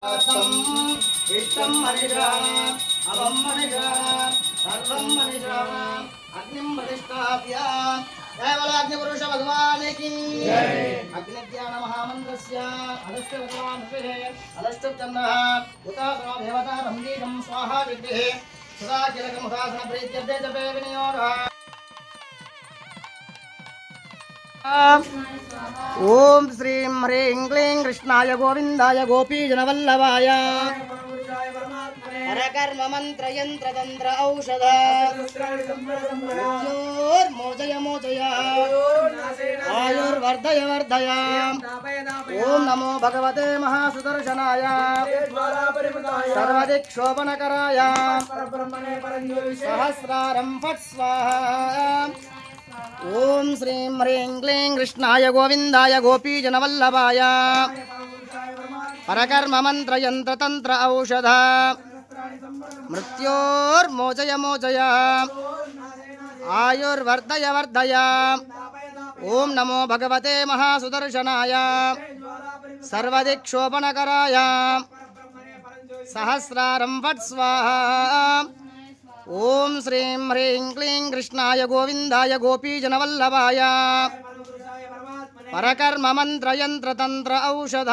इष्टं मनिषा अवं मनिषा सर्वं मनिषा अग्निं प्रतिष्ठाप्य देवलाग्निपुरुष भगवान् की अग्निज्ञान महामन्त्रस्य अदस्य भगवान् अदस्य चन्द्रः उतासनो देवता रम्गीतं स्वाहा विद्महे सदा किलकमुदासन प्रीत्यर्थे जपे विनियोगः ओम श्रीं ह्रीं क्लीं कृष्णाय गोविंदाय गोपीजनवल्लभाय परकर्म मंत्र यंत्र तंत्र औषध मोचय मोचय आयुर्वर्धय वर्धय ओम नमो भगवते महासुदर्शनाय सर्वदिक्षोपणकराय सहस्रारं फट् स्वाहा ओम श्रीं ह्रीं क्लीं कृष्णाय गोविंदाय गोपीजनवल्लभाय परकर्म मंत्र यंत्र तंत्र औषध मृत्योर्मोचय मोचय आयुर्वर्धय वर्धय ओम नमो भगवते महासुदर्शनाय सर्वदिक्षोपणकराय सहस्रारं फट् स्वाहा ओम श्रीं ह्रीं क्लीं कृष्णाय गोविंदाय गोपीजनवल्लभाय परकर्म मंत्र यंत्र तंत्र औषध